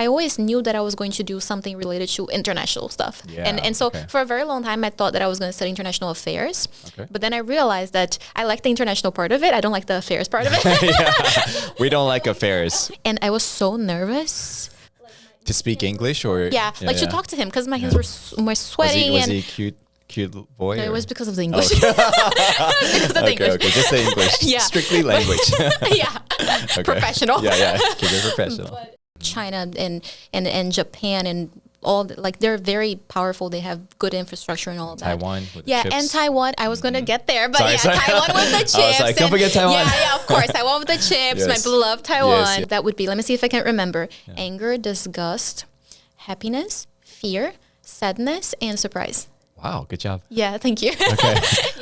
I always knew that I was going to do something related to international stuff. Yeah, And so for a very long time, I thought that I was going to study international affairs. Okay. But then I realized that I like the international part of it. I don't like the affairs part of it. Yeah, we don't like affairs. And I was so nervous. To speak English or? To talk to him because my hands were sweating. Was he a cute boy? No, it was because of the English. Okay. Because of the English. Okay, just the English. Yeah. Strictly language. Yeah. Okay. Professional. Yeah. Keep it professional. China and Japan and all they're very powerful. They have good infrastructure and all of that. Taiwan with the chips. And Taiwan. I was going to get there, but sorry. Taiwan with the chips. I was like, don't forget Taiwan. Yeah, of course. Taiwan with the chips. My beloved Taiwan. Yes. That would be, let me see if I can remember. Anger, disgust, happiness, fear, sadness, and surprise. Wow, good job. Yeah, thank you. Okay.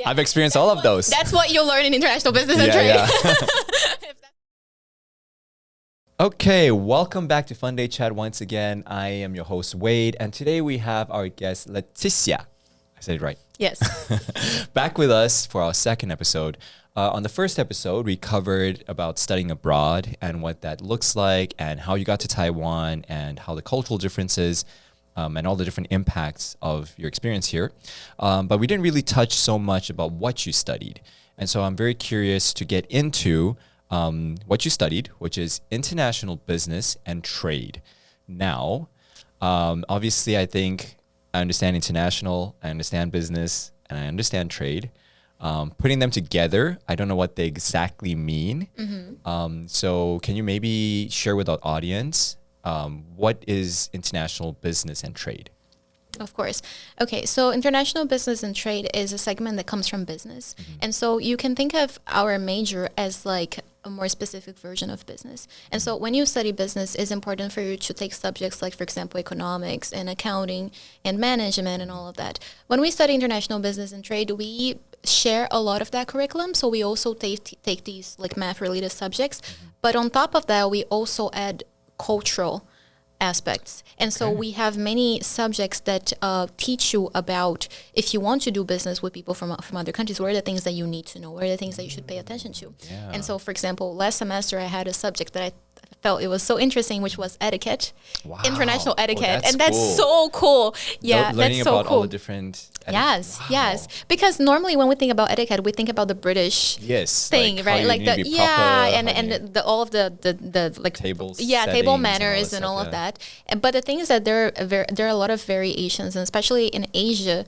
I've experienced all of those. That's what you learn in international business and trade. Okay, welcome back to FUNDAY Chat once again. I am your host, Wade, and today we have our guest, Leticia. I said it right. Yes. Back with us for our second episode. On the first episode, we covered about studying abroad and what that looks like and how you got to Taiwan and how the cultural differences and all the different impacts of your experience here. But we didn't really touch so much about what you studied. And so I'm very curious to get into what you studied, which is international business and trade. Now, obviously, I think I understand international, I understand business, and I understand trade. Putting them together, I don't know what they exactly mean. So can you maybe share with our audience what is international business and trade? Of course. Okay, so international business and trade is a segment that comes from business. And so you can think of our major as like a more specific version of business. And so when you study business, it's important for you to take subjects like, for example, economics and accounting and management and all of that. When we study international business and trade, we share a lot of that curriculum. So we also take these like math-related subjects. But on top of that, we also add cultural aspects. And so we have many subjects that teach you about if you want to do business with people from other countries, what are the things that you need to know? What are the things that you should pay attention to? Yeah. And so, for example, last semester I had a subject that I felt it was so interesting, which was etiquette, international etiquette. And that's so cool. Yeah, learning that's so about cool. all the different Yes. Because normally when we think about etiquette, we think about the British thing, right? Like the all of the like tables, table manners and all of that. But the thing is that there are a lot of variations, and especially in Asia,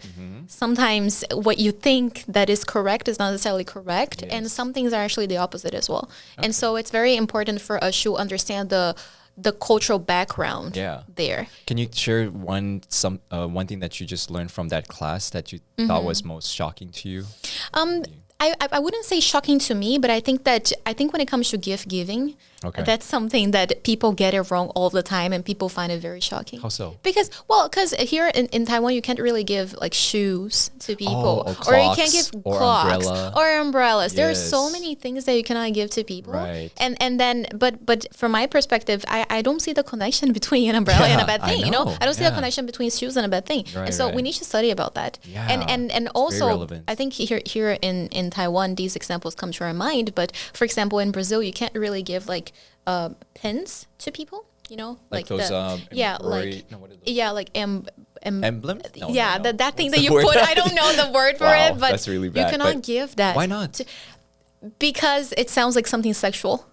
sometimes what you think that is correct is not necessarily correct, and some things are actually the opposite as well. And so it's very important for us to understand the cultural background there. Can you share one thing that you just learned from that class that you thought was most shocking to you? I wouldn't say shocking to me, but I think when it comes to gift giving, that's something that people get it wrong all the time, and people find it very shocking. How so? Because here in Taiwan, you can't really give like shoes to people, or you can't give clocks or umbrellas. Yes. There are so many things that you cannot give to people. Right. And then, but from my perspective, I don't see the connection between an umbrella and a bad thing. I don't see the connection between shoes and a bad thing. And so we need to study about that. Yeah. And also, I think here in Taiwan, these examples come to our mind. But for example, in Brazil, you can't really give like pins to people. Like those emblem? That thing that you put. I don't know the word for it, but that's really bad. You cannot give that. Why not? Because it sounds like something sexual.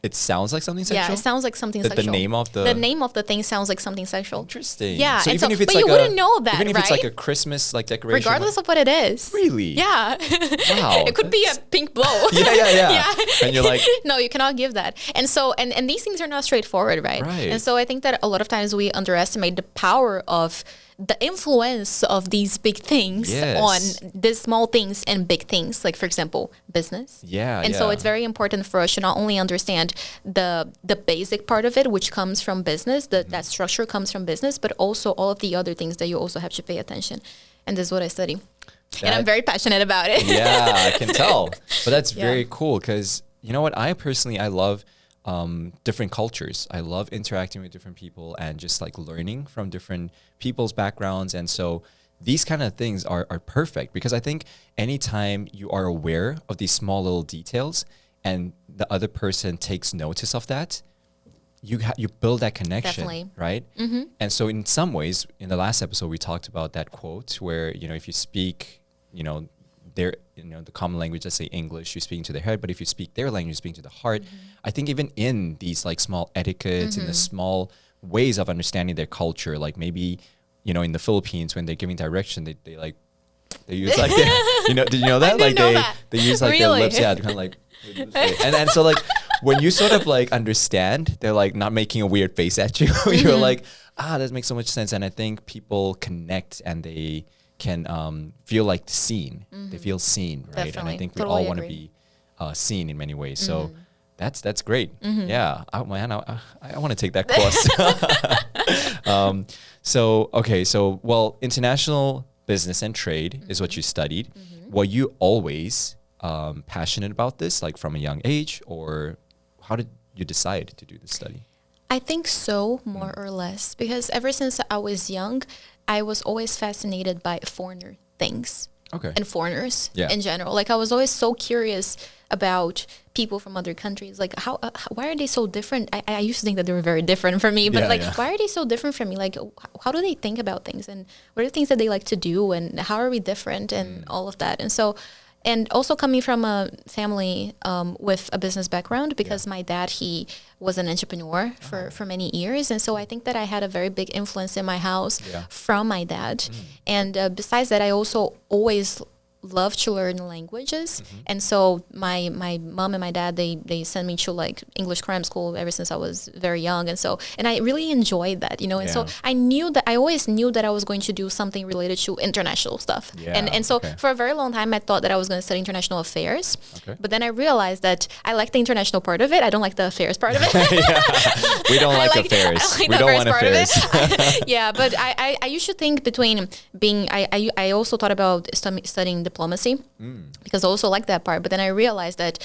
It sounds like something sexual? Yeah, it sounds like something sexual. The name of the thing sounds like something sexual. Interesting. Yeah. So even if it's but you wouldn't know that, even if right? it's like a Christmas decoration. Regardless of what it is. Really? Yeah. Wow. It could be a pink blow. Yeah. And you're like... No, you cannot give that. And so, and these things are not straightforward, right? And so I think that a lot of times we underestimate the power of the influence of these big things on these small things and big things, like for example, business. So it's very important for us to not only understand the basic part of it, which comes from business, that structure comes from business, but also all of the other things that you also have to pay attention. And this is what I study. And I'm very passionate about it. Yeah, I can tell. But that's very cool because, you know what, I love different cultures. I love interacting with different people and just like learning from different people's backgrounds. And so these kind of things are perfect because I think anytime you are aware of these small little details and the other person takes notice of that, you build that connection, Definitely. right? And so in some ways, in the last episode, we talked about that quote where, if you speak, the common language, let's say English, you're speaking to their head, but if you speak their language, you're speaking to the heart. I think even in these like small etiquettes, in the small ways of understanding their culture, like maybe, in the Philippines, when they're giving direction, they use like, did you know that? I didn't know that. They use like Really? their lips, yeah, to kind of like, and so like, when you sort of like understand, they're like not making a weird face at you. You're like, that makes so much sense. And I think people connect and they can feel like seen. They feel seen, right? Definitely. And I think we Totally all want to agree. be seen in many ways. So that's great. Yeah, I want to take that course. Well, international business and trade is what you studied. Were you always passionate about this, like from a young age, or how did you decide to do this study? I think so, more or less, because ever since I was young, I was always fascinated by foreigner things. Okay. And foreigners in general. Like I was always so curious about people from other countries. Like why are they so different? I used to think that they were very different from me, but why are they so different from me? Like how do they think about things, and what are the things that they like to do, and how are we different, and all of that. And so, and also coming from a family with a business background, because my dad, he was an entrepreneur for many years. And so I think that I had a very big influence in my house from my dad. And besides that, I also always loved to learn languages. And so my mom and my dad, they sent me to like English cram school ever since I was very young. And so, and I really enjoyed that, and so I always knew that I was going to do something related to international stuff. And so for a very long time, I thought that I was going to study international affairs. But then I realized that I like the international part of it. I don't like the affairs part of it. We don't like affairs. We don't want affairs. But I used to think between being, I also thought about studying diplomacy, because I also like that part. But then I realized that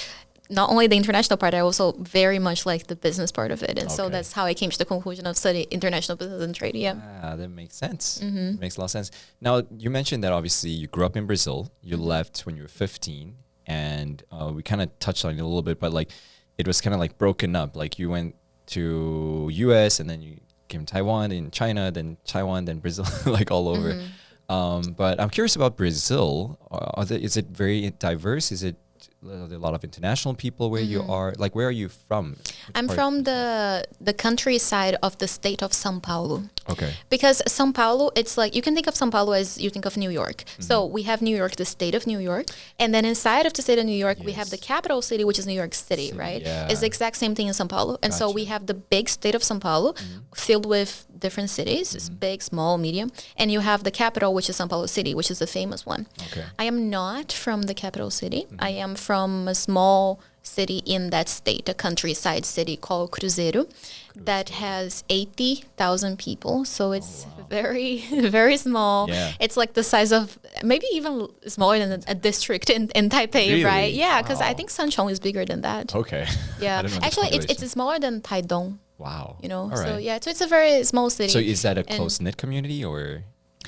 not only the international part, I also very much like the business part of it. And so that's how I came to the conclusion of studying international business and trade. That makes sense. Makes a lot of sense. Now, you mentioned that obviously you grew up in Brazil. You left when you were 15. And we kind of touched on it a little bit, but like it was kind of like broken up. Like you went to US and then you came to Taiwan, then China, then Taiwan, then Brazil, like all over. But I'm curious about Brazil. Is it very diverse? Are there a lot of international people where you are? Like, where are you from? I'm from the countryside of the state of São Paulo. Okay. Because São Paulo, it's like, you can think of São Paulo as you think of New York. So we have New York, the state of New York. And then inside of the state of New York, we have the capital city, which is New York City, right? It's the exact same thing in São Paulo. And so we have the big state of São Paulo filled with different cities. It's big, small, medium. And you have the capital, which is São Paulo City, which is the famous one. Okay. I am not from the capital city. I am from a small city in that state, a countryside city called Cruzeiro, that has 80,000 people. So it's very, very small. It's like the size of, maybe even smaller than a district in Taipei, Really? right? Yeah, because I think Sanchong is bigger than that. Okay. Yeah. I don't know the Actually, it's population. smaller than Taidong. Wow. All right. So yeah, so it's a very small city. So is that a close-knit community, or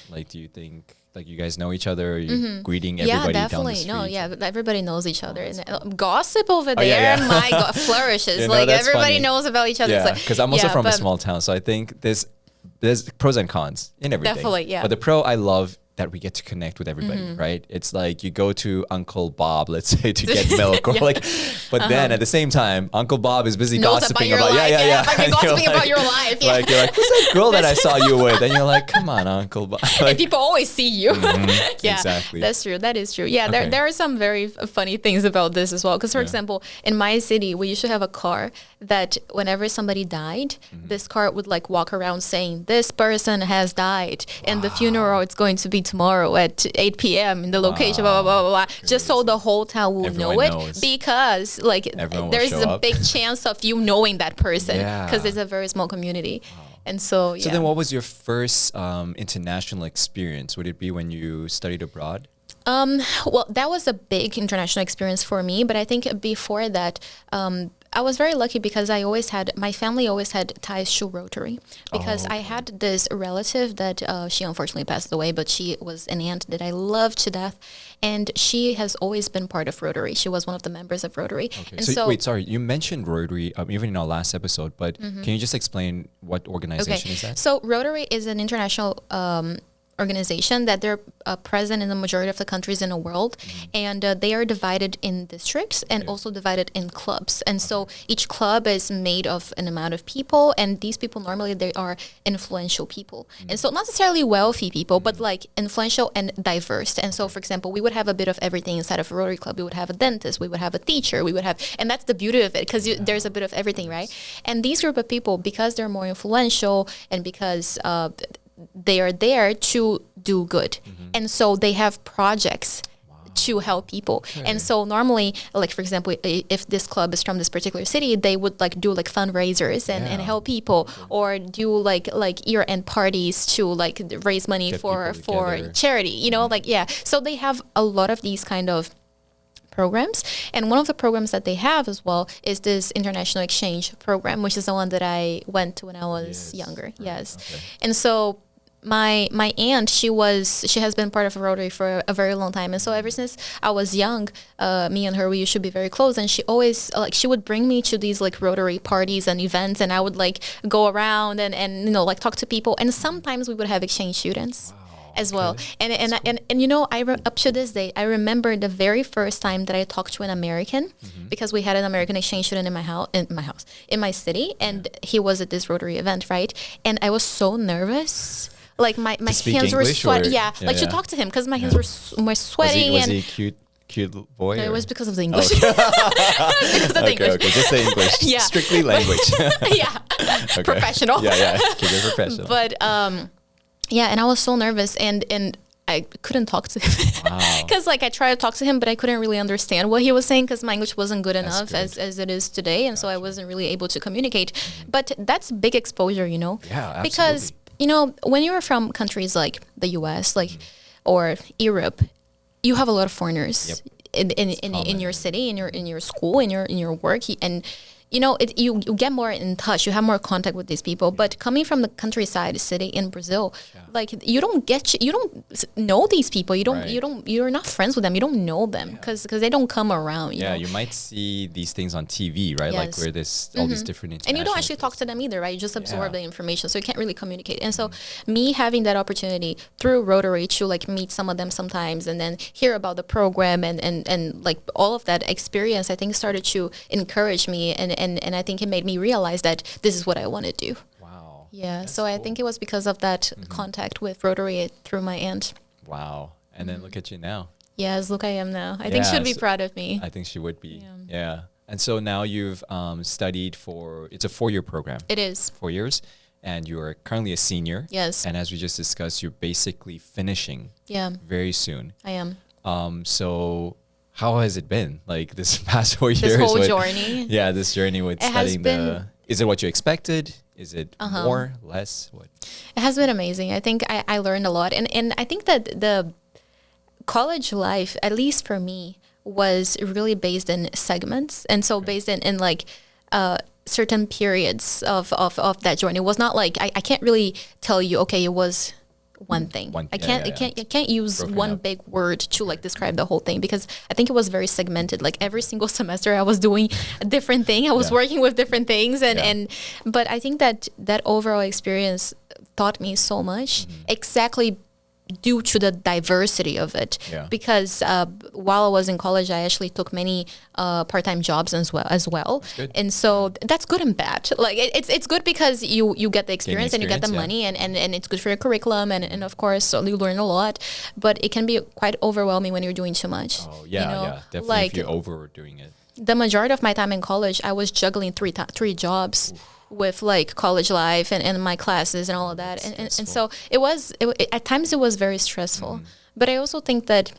like do you think like you guys know each other? Are you greeting everybody down the definitely. street? No, everybody knows each other. And gossip over there, yeah. my God, flourishes. No, like that's everybody funny. knows about each other. Yeah, because I'm also from a but small town, so I think there's pros and cons in everything. Definitely, yeah. But the pro, I love that we get to connect with everybody, right? It's like you go to Uncle Bob, let's say, to get milk, or like, but then at the same time, Uncle Bob is busy knows gossiping about your life. Like And gossiping you're about your life. Yeah. Like you're like, who's that girl that I saw you with? And you're like, come on, Uncle Bob. And Like, people always see you. Yeah, exactly. That's true. That is true. Yeah, Okay. there are some very funny things about this as well. Because, for example, in my city, we used to have a car that whenever somebody died, this car would like walk around saying, this person has died. And the funeral is going to be tomorrow at 8 p.m. in the location, blah, blah, blah, blah, blah. Just so the whole town will Everyone know it. knows. Because like Everyone will there's show a up. big chance of you knowing that person. Yeah. Because it's a very small community. And so, yeah. So then what was your first international experience? Would it be when you studied abroad? Well, that was a big international experience for me. But I think before that, I was very lucky because my family always had ties to Rotary, because I had this relative that she unfortunately passed away, but she was an aunt that I loved to death. And she has always been part of Rotary. She was one of the members of Rotary. Okay. And So wait, sorry, you mentioned Rotary even in our last episode, but can you just explain what organization is that? So Rotary is an international organization that they're present in the majority of the countries in the world, and they are divided in districts and also divided in clubs. And so each club is made of an amount of people, and these people normally they are influential people, and so not necessarily wealthy people, but like influential and diverse. And so, for example, we would have a bit of everything inside of a Rotary Club. We would have a dentist, we would have a teacher, we would have, and that's the beauty of it, because there's a bit of everything, right? And these group of people, because they're more influential and because they are there to do good. And so they have projects to help people. Okay. And so normally, like for example, if this club is from this particular city, they would like do like fundraisers and help people, or do like year-end parties to like raise money Get for together. charity, you know, like, yeah. So they have a lot of these kind of programs, and one of the programs that they have as well is this international exchange program, which is the one that I went to when I was younger. Yes. Okay. And so my aunt, she has been part of Rotary for a very long time, and so ever since I was young, me and her, we used to be very close, and she always she would bring me to these like Rotary parties and events, and I would like go around and you know, like talk to people, and sometimes we would have exchange students. As well. And you know, up to this day, I remember the very first time that I talked to an American, because we had an American exchange student in my city, and he was at this Rotary event, right? And I was so nervous. Like my hands were sweaty. Like to talk to him, because my hands were sweating. Was he a cute boy? No, it was because of the English. Okay, just say English. Yeah. Strictly language. Yeah. Okay. Professional. Yeah. Keep it professional. But yeah, and I was so nervous, and I couldn't talk to him, because like I tried to talk to him, but I couldn't really understand what he was saying, because my English wasn't good enough as it is today, and so I wasn't really able to communicate. But that's big exposure, you know. Yeah, absolutely. Because you know, when you're from countries like the U.S., like or Europe, you have a lot of foreigners in your city, in your school, in your work, and you know, you get more in touch, you have more contact with these people. But coming from the countryside city in Brazil, like you don't know these people. You're not friends with them. You don't know them because they don't come around. You know? You might see these things on TV, right? Like where there's all these different and you don't actually talk to them either, right? You just absorb the information, so you can't really communicate. And so me having that opportunity through Rotary to like meet some of them sometimes, and then hear about the program and like all of that experience, I think started to encourage me, and I think it made me realize that this is what I want to do. Wow. Yeah. So I think it was because of that contact with Rotary through my aunt. Wow. And then look at you now. Yes, look, I am now. I think she'd be proud of me. I think she would be. Yeah. And so now you've studied it's a 4-year program. It is. 4 years. And you are currently a senior. Yes. And as we just discussed, you're basically finishing very soon. I am. So how has it been, like this past 4 years? This whole journey? Yeah, this journey with studying is it what you expected? Is it more, less? What? It has been amazing. I think I learned a lot. And I think that the college life, at least for me, was really based in segments. And so based in like certain periods of that journey. It was not like, I can't really tell you, okay, it was one thing. I can't use broken one up. Big word to like describe the whole thing, because I think it was very segmented. Like every single semester I was doing a different thing. I was working with different things, but I think that overall experience taught me so much, exactly due to the diversity of it. Because while I was in college, I actually took many part-time jobs as well. And so that's good and bad. Like it's good because you get the experience and you get the money, and it's good for your curriculum, and of course so you learn a lot. But it can be quite overwhelming when you're doing too much. Oh yeah, you know? Definitely like, if you're overdoing it. The majority of my time in college, I was juggling three jobs. Oof. With like college life and my classes and all of that. And so it at times it was very stressful, but I also think that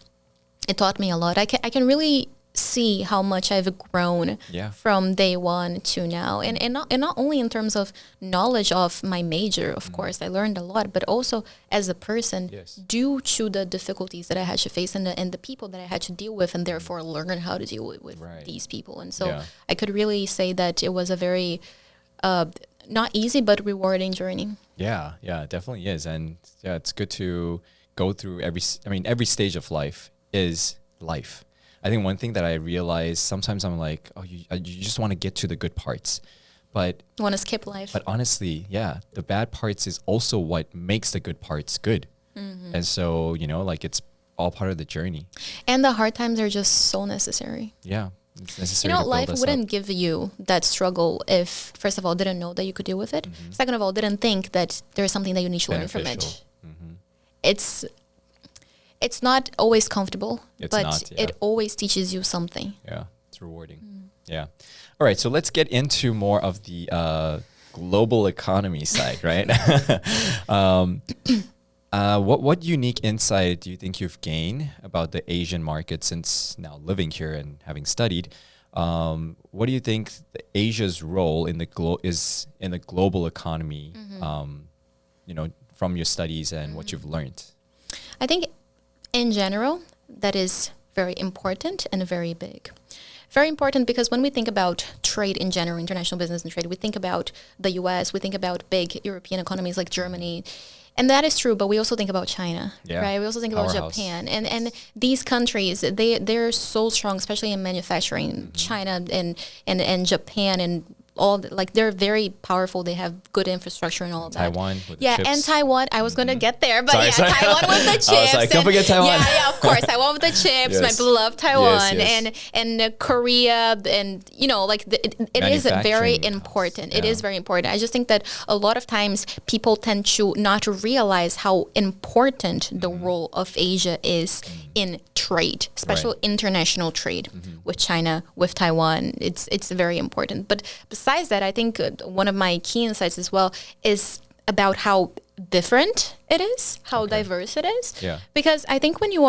it taught me a lot. I can really see how much I've grown from day one to now. And not only in terms of knowledge of my major, of course, I learned a lot, but also as a person, due to the difficulties that I had to face and the people that I had to deal with, and therefore learn how to deal with these people. And so I could really say that it was a very not easy, but rewarding journey. Yeah, it definitely is. And yeah, it's good to go through every stage of life is life. I think one thing that I realize sometimes I'm like, oh, you just want to get to the good parts, but you want to skip life. But honestly, the bad parts is also what makes the good parts good. And so, like it's all part of the journey. And the hard times are just so necessary. Yeah. It's necessary. Life wouldn't give you that struggle if, first of all, didn't know that you could deal with it. Second of all, didn't think that there's something that you need to learn from it. It's not always comfortable, but it always teaches you something. Yeah, it's rewarding. Yeah. All right, so let's get into more of the global economy side, right? What unique insight do you think you've gained about the Asian market since now living here and having studied? What do you think Asia's role in the global economy, from your studies and what you've learned? I think in general, that is very important and very big. Very important because when we think about trade in general, international business and trade, we think about the US, we think about big European economies like Germany. And that is true, but we also think about China, right? We also think about Japan. And these countries, they're so strong, especially in manufacturing. China and Japan and all, they're very powerful. They have good infrastructure and all of that. Taiwan with the chips. And Taiwan. I was going to get there, but sorry. Taiwan with the chips. I was like, don't forget Taiwan. Yeah, of course. Taiwan with the chips. My beloved Taiwan. And Korea. And, it is very important. It is very important. I just think that a lot of times people tend to not realize how important the role of Asia is in trade, especially international trade with China, with Taiwan. It's very important. But besides that, I think one of my key insights as well is about how different it is, how diverse it is. Yeah. Because I think when you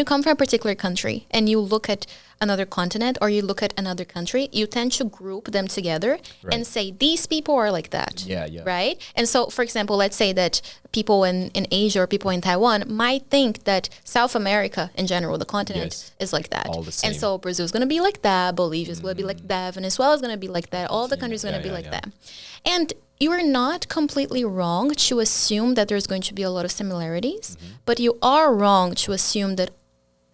come from a particular country and you look at another continent or you look at another country, you tend to group them together and say, these people are like that. Yeah. Right? And so, for example, let's say that people in Asia or people in Taiwan might think that South America in general, the continent, is like that. All the same. And so Brazil is going to be like that, Bolivia is going to be like that, Venezuela is going to be like that, all the countries are going to be like that. And you are not completely wrong to assume that there's going to be a lot of similarities, but you are wrong to assume that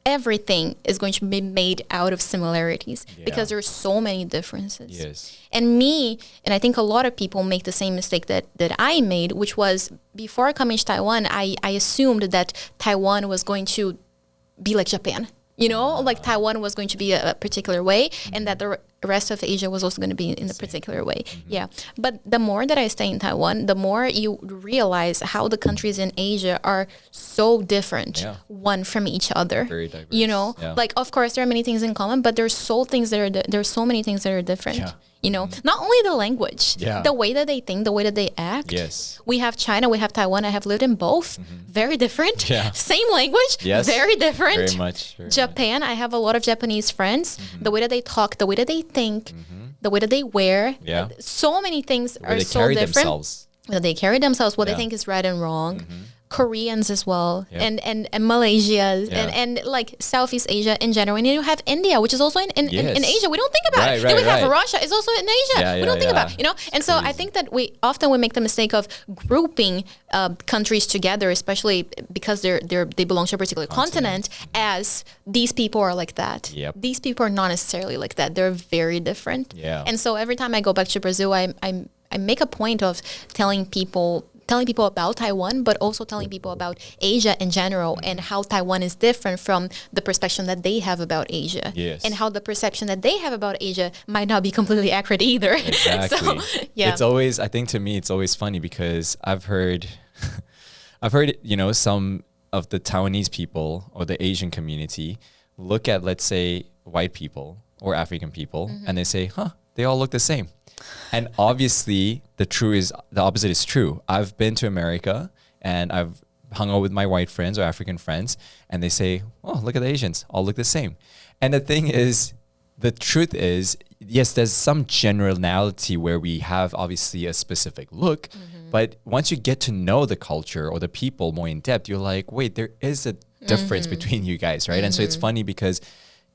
everything is going to be made out of similarities because there are so many differences. Yes. And I think a lot of people make the same mistake that I made, which was before coming to Taiwan, I assumed that Taiwan was going to be like Japan. Like Taiwan was going to be a particular way and that the rest of Asia was also going to be in a particular way. Yeah. But the more that I stay in Taiwan, the more you realize how the countries in Asia are so different one from each other. Very diverse. Like, of course, there are many things in common, but there's so many things that are different. Not only the language, the way that they think, the way that they act. Yes. We have China, we have Taiwan. I have lived in both. Very different. Yeah. Same language. Yes. Very different. Very much. Japan, I have a lot of Japanese friends. The way that they talk, the way that they think, the way that they wear. Yeah. So many things are so carry different. Themselves. They carry themselves, what they think is right and wrong. Koreans as well, and Malaysia, and like Southeast Asia in general. And then you have India, which is also in Asia. We don't think about it. Then we have Russia, it's also in Asia. We don't think about it, And so I think that we often make the mistake of grouping countries together, especially because they belong to a particular continent, as these people are like that. Yep. These people are not necessarily like that. They're very different. Yeah. And so every time I go back to Brazil, I make a point of telling people about Taiwan, but also telling people about Asia in general and how Taiwan is different from the perception that they have about Asia. Yes. And how the perception that they have about Asia might not be completely accurate either. Exactly. So, It's always, I think to me, it's always funny because I've heard, some of the Taiwanese people or the Asian community look at, let's say, white people or African people, and they say, they all look the same. And obviously, the opposite is true. I've been to America and I've hung out with my white friends or African friends, and they say, "Oh, look at the Asians, all look the same." And the thing is, the truth is, yes, there's some generality where we have obviously a specific look, but once you get to know the culture or the people more in depth, you're like, wait, there is a difference between you guys, right? And so it's funny because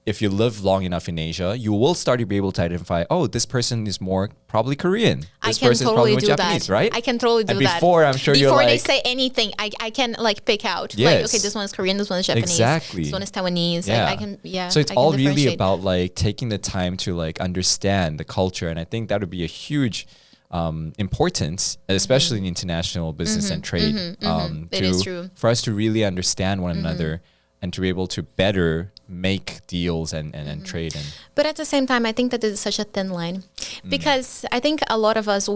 if you live long enough in Asia, you will start to be able to identify, oh, this person is more probably Korean. This person is probably more Japanese, right? I can totally do that. And before, I'm sure you're before like... they say anything, I can like pick out. Yes. Like, okay, this one is Korean, this one is Japanese. Exactly. This one is Taiwanese. Yeah. Like, I can, So it's all really about like taking the time to like understand the culture. And I think that would be a huge importance, especially in international business and trade. It is true. For us to really understand one another and to be able to better make deals and trade. But at the same time, I think that this is such a thin line because I think a lot of us,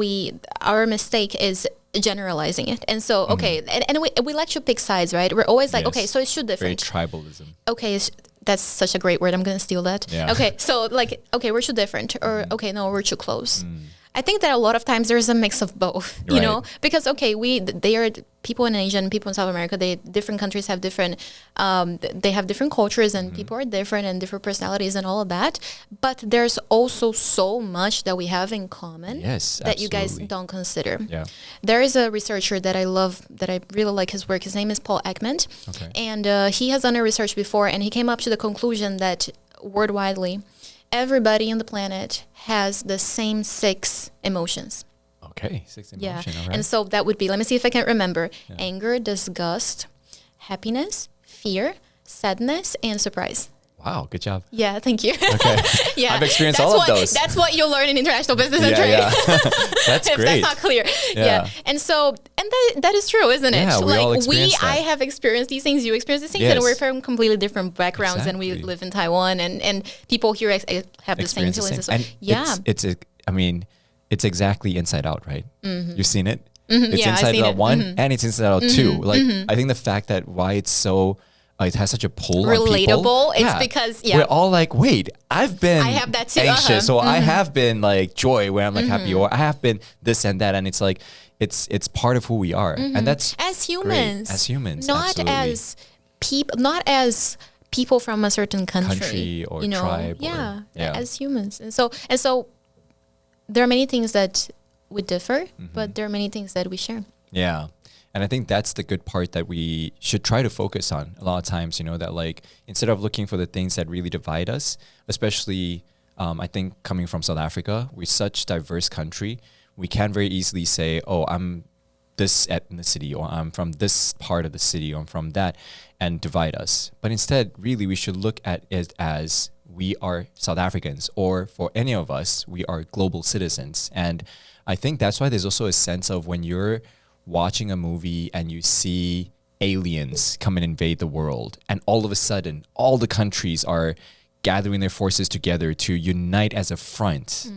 our mistake is generalizing it. And so, okay, and we let you pick sides, right? We're always like, okay, so it's too different. Very tribalism. Okay, that's such a great word. I'm going to steal that. Yeah. Okay, so like, okay, we're too different or okay, no, we're too close. I think that a lot of times there's a mix of both, you know, because, okay, they are people in Asia and people in South America, different countries have different, they have different cultures and people are different and different personalities and all of that. But there's also so much that we have in common that you guys don't consider. Yeah. There is a researcher that I love, that I really like his work. His name is Paul Ekman. Okay. And he has done a research before and he came up to the conclusion that worldwidely, everybody on the planet has the same 6 emotions. Okay, 6 emotions. Yeah, all right. and so that would be, let me see if I can remember, anger, disgust, happiness, fear, sadness, and surprise. Wow, good job. Yeah, thank you. Okay. Yeah, I've experienced all of those. That's what you'll learn in international business and trade. Yeah. That's if great. That's not clear. Yeah. And so, and that is true, isn't it? Yeah, we all experience that. I have experienced these things, you experience these things, and we're from completely different backgrounds, and we live in Taiwan, and people here have the same feelings. And it's exactly inside out, right? You've seen it? It's inside out 1 and it's inside out 2. Like, I think the fact that why it's so... it has such a pull on people. Relatable. It's because, we're all like, wait, I have that too, anxious, or I have been like joy, where I'm like happy, or I have been this and that, and it's like, it's part of who we are, and that's as humans, great. As humans, not as people, not as people from a certain country or tribe. As humans, and so there are many things that we differ, but there are many things that we share. Yeah. And I think that's the good part that we should try to focus on a lot of times, you know, that like, instead of looking for the things that really divide us, especially, I think coming from South Africa, we're such a diverse country. We can very easily say, oh, I'm this ethnicity, or I'm from this part of the city, or I'm from that, and divide us. But instead, really, we should look at it as we are South Africans, or for any of us, we are global citizens. And I think that's why there's also a sense of when you're watching a movie and you see aliens come and invade the world, and all of a sudden all the countries are gathering their forces together to unite as a front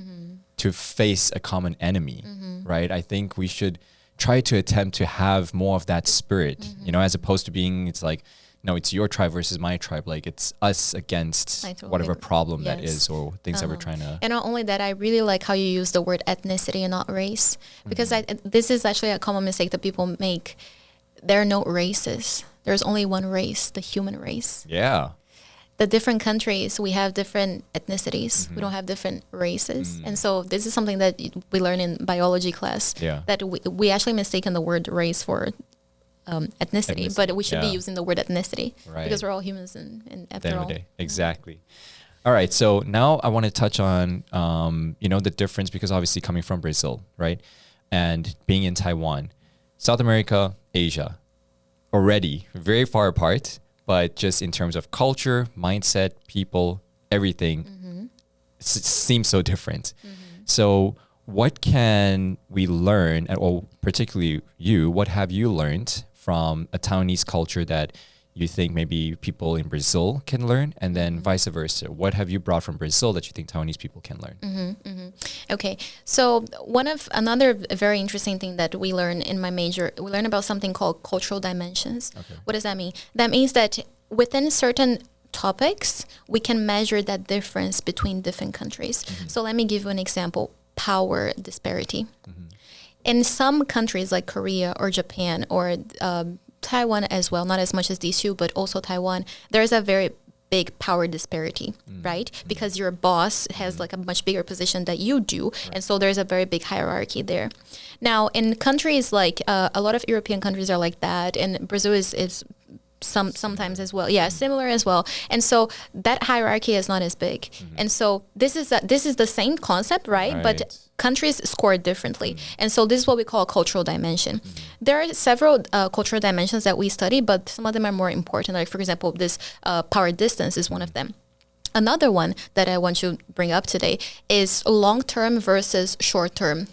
to face a common enemy, right? I think we should try to attempt to have more of that spirit, you know, as opposed to being, it's like, no, it's your tribe versus my tribe. Like, it's us against whatever problem that is, or things that we're trying to... And not only that, I really like how you use the word ethnicity and not race, because this is actually a common mistake that people make. There are no races. There's only one race, the human race. Yeah. The different countries, we have different ethnicities. We don't have different races. And so this is something that we learn in biology class, that we actually mistaken the word race for ethnicity, but we should be using the word ethnicity because we're all humans and after all. Exactly. All right. So now I want to touch on, you know, the difference, because obviously coming from Brazil, right? And being in Taiwan, South America, Asia, already very far apart, but just in terms of culture, mindset, people, everything seems so different. So what can we learn, or particularly you, what have you learned from a Taiwanese culture that you think maybe people in Brazil can learn, and then vice versa? What have you brought from Brazil that you think Taiwanese people can learn? Okay, so another very interesting thing that we learn in my major, we learn about something called cultural dimensions. What does that mean? That means that within certain topics, we can measure that difference between different countries. So let me give you an example. Power disparity. In some countries like Korea or Japan or Taiwan as well, not as much as these two, but also Taiwan, there's a very big power disparity, right? Because your boss has like a much bigger position that you do. And so there's a very big hierarchy there. Now, in countries like a lot of European countries are like that, and Brazil is sometimes as well. Yeah, similar as well. And so that hierarchy is not as big. And so this is the same concept, right? But countries score differently. And so this is what we call a cultural dimension. There are several cultural dimensions that we study, but some of them are more important. Like, for example, this power distance is one of them. Another one that I want to bring up today is long-term versus short-term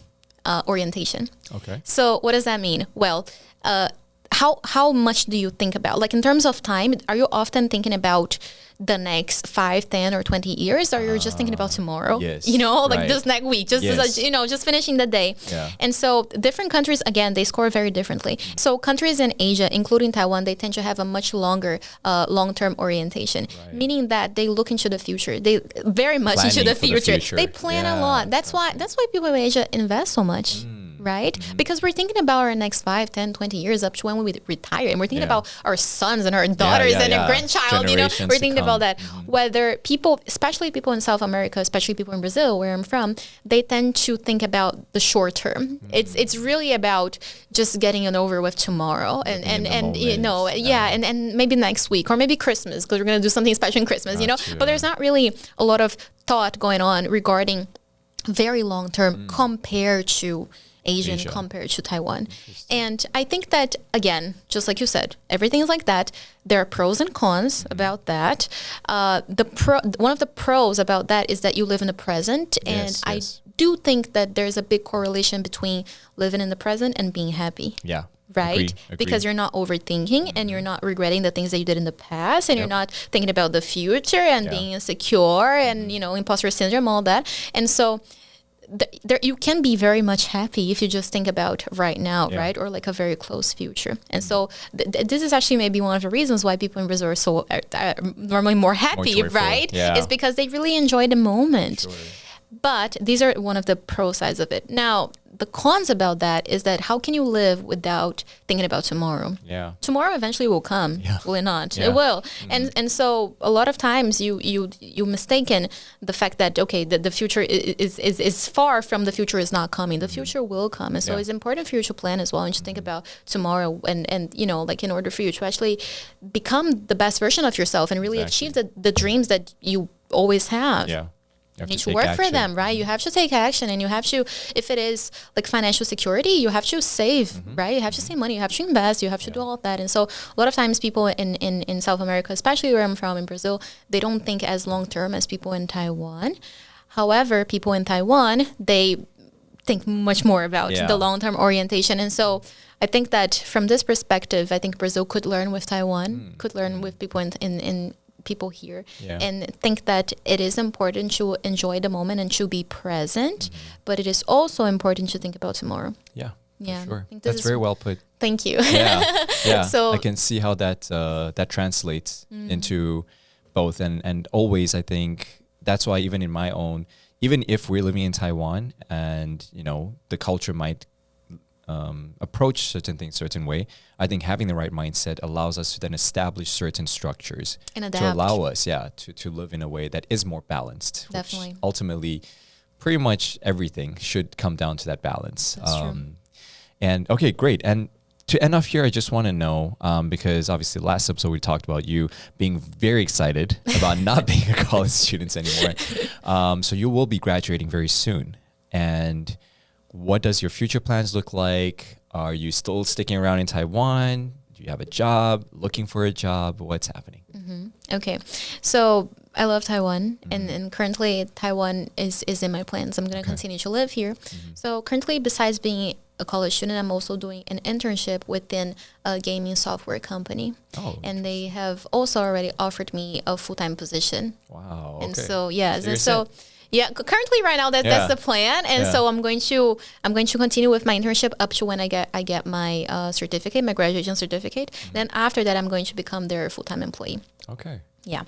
orientation. Okay. So what does that mean? Well, how much do you think about? Like, in terms of time, are you often thinking about the next 5, 10, or 20 years, or you're just thinking about tomorrow? Yes, you know, like right. just next week, just just finishing the day. Yeah. And so different countries, again, they score very differently. So countries in Asia, including Taiwan, they tend to have a much longer long-term orientation, meaning that they look into the future. They very much Planning into the for the future. future. They plan a Yeah, lot. That's why people in Asia invest so much. Right? Because we're thinking about our next 5, 10, 20 years up to when we retire. And we're thinking about our sons and our daughters and our grandchild, Generations we're thinking to about that. Whether people, especially people in South America, especially people in Brazil, where I'm from, they tend to think about the short term. It's really about just getting it over with tomorrow and and maybe next week or maybe Christmas, because we're going to do something special in Christmas, But there's not really a lot of thought going on regarding very long term compared to Asia. Compared to Taiwan. And I think that, again, just like you said, everything is like that. There are pros and cons about that. One of the pros about that is that you live in the present. And I do think that there's a big correlation between living in the present and being happy. Yeah. Right? Agree. Because you're not overthinking and you're not regretting the things that you did in the past, and you're not thinking about the future and being insecure and, imposter syndrome, all that. And so there, you can be very much happy if you just think about right now, right? Or like a very close future. And so this is actually maybe one of the reasons why people in Brazil are so normally more happy, right? Yeah. Is because they really enjoy the moment. Sure. But these are one of the pro sides of it. Now, the cons about that is that how can you live without thinking about tomorrow? Yeah. Tomorrow eventually will come, will it not? Yeah. It will. And so a lot of times you mistaken the fact that, okay, the future is far from the future is not coming. The future will come. And so it's important for you to plan as well and to think about tomorrow and like in order for you to actually become the best version of yourself and really achieve the dreams that you always have. Yeah. You need to work for them, right? You have to take action, and you have to, if it is like financial security, you have to save, right? You have to save money, you have to invest, you have to do all of that. And so a lot of times people in South America, especially where I'm from in Brazil, they don't think as long-term as people in Taiwan. However, people in Taiwan, they think much more about the long-term orientation. And so I think that from this perspective, I think Brazil could learn with Taiwan, could learn with people in people here, and think that it is important to enjoy the moment and to be present, but it is also important to think about tomorrow. Yeah, sure. That's very well put. Thank you. Yeah. So I can see how that translates into both, and always I think that's why even if we're living in Taiwan and the culture might approach certain things certain way, I think having the right mindset allows us to then establish certain structures and adapt. To allow us to live in a way that is more balanced. Definitely. Which ultimately pretty much everything should come down to that balance. That's true. And okay, great. And to end off here, I just want to know, because obviously last episode we talked about you being very excited about not being a college student anymore. So you will be graduating very soon. And what does your future plans look like? Are you still sticking around in Taiwan? Do you have a job? Looking for a job? What's happening? Okay. So I love Taiwan, and currently Taiwan is in my plans. I'm going to continue to live here. So currently, besides being a college student, I'm also doing an internship within a gaming software company. Oh. And they have also already offered me a full-time position. Wow. And so, currently right now that's the plan, and so I'm going to continue with my internship up to when I get my certificate, my graduation certificate. Then after that, I'm going to become their full-time employee. Okay. Yeah,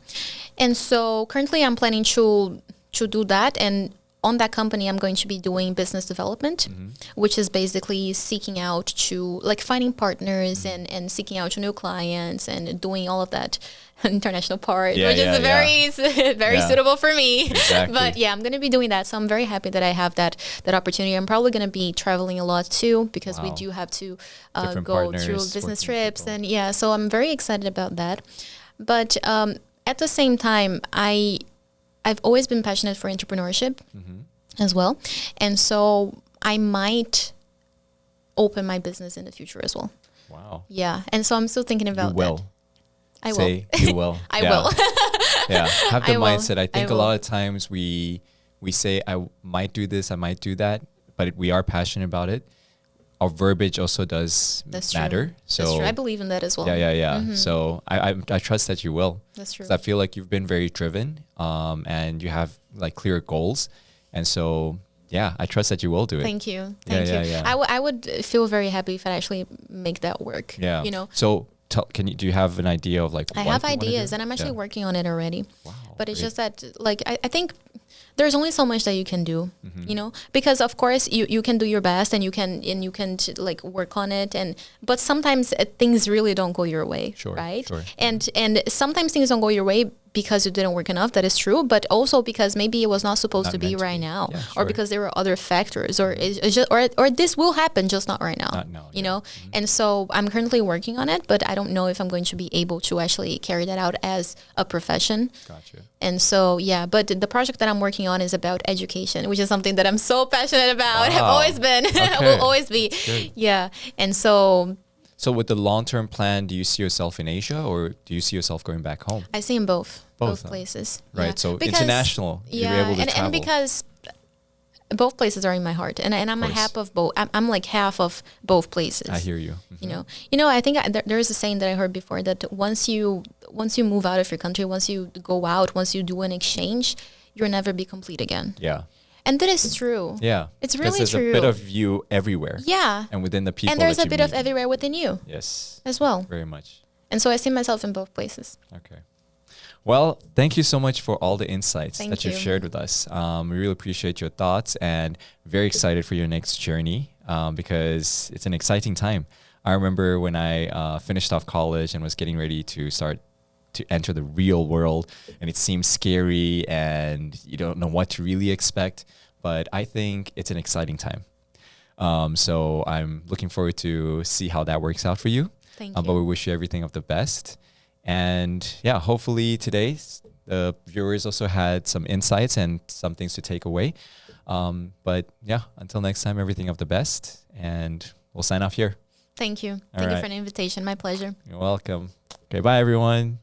and so currently I'm planning to do that, and on that company, I'm going to be doing business development, which is basically seeking out to like finding partners and seeking out to new clients and doing all of that international part, which is very suitable for me. Exactly. But yeah, I'm going to be doing that. So I'm very happy that I have that opportunity. I'm probably going to be traveling a lot too, because we do have to go through business trips. And yeah, so I'm very excited about that. But at the same time, I've always been passionate for entrepreneurship as well. And so I might open my business in the future as well. Wow. Yeah. And so I'm still thinking about that. I will. Say you will. I will. Yeah. Have the I will. mindset. I think a lot of times we say, I might do this, I might do that, but we are passionate about it. Our verbiage also does matter. True. So that's true. I believe in that as well. Yeah. So I trust that you will. That's true. I feel like you've been very driven, and you have like clear goals. And so, yeah, I trust that you will do it. Thank you. Thank you. Yeah. I would feel very happy if I actually make that work. Yeah. You know? So do you have an idea of like I what have you wanna ideas do? and I'm actually working on it already. Wow, but it's great. just that like I think there's only so much that you can do, you know, because of course you can do your best and you can like work on it, but sometimes things really don't go your way, right? Sure. And sometimes things don't go your way because you didn't work enough. That is true, but also because maybe it was not supposed to be right now, or because there were other factors, or it's just, or this will happen, just not right now. Not now, you know. And so I'm currently working on it, but I don't know if I'm going to be able to actually carry that out as a profession. Gotcha. And so, yeah, but the project that I'm working on is about education, which is something that I'm so passionate about. Have always been, will always be. Yeah. And so with the long-term plan, do you see yourself in Asia, or do you see yourself going back home? I see in both places. Right. Yeah. So because, international, you'll be able to travel. And because both places are in my heart, and I'm a half of both. I'm like half of both places. I hear you. You know. I think there is a saying that I heard before that once you move out of your country, once you go out, once you do an exchange, you'll never be complete again. Yeah. And that is true. Yeah. It's really there's true. There's a bit of you everywhere. Yeah. And within the people. And there's that a bit meet. of everywhere within you. Yes. As well. Very much. And so I see myself in both places. Okay. Well, thank you so much for all the insights that you've you. shared with us. We really appreciate your thoughts and very excited for your next journey, because it's an exciting time. I remember when I finished off college and was getting ready to start to enter the real world, and it seems scary and you don't know what to really expect, but I think it's an exciting time. So I'm looking forward to see how that works out for you. Thank you. But we wish you everything of the best. And yeah, hopefully today the viewers also had some insights and some things to take away. But yeah, until next time, everything of the best. And we'll sign off here. Thank you. Thank you for the invitation. My pleasure. You're welcome. Okay, bye everyone.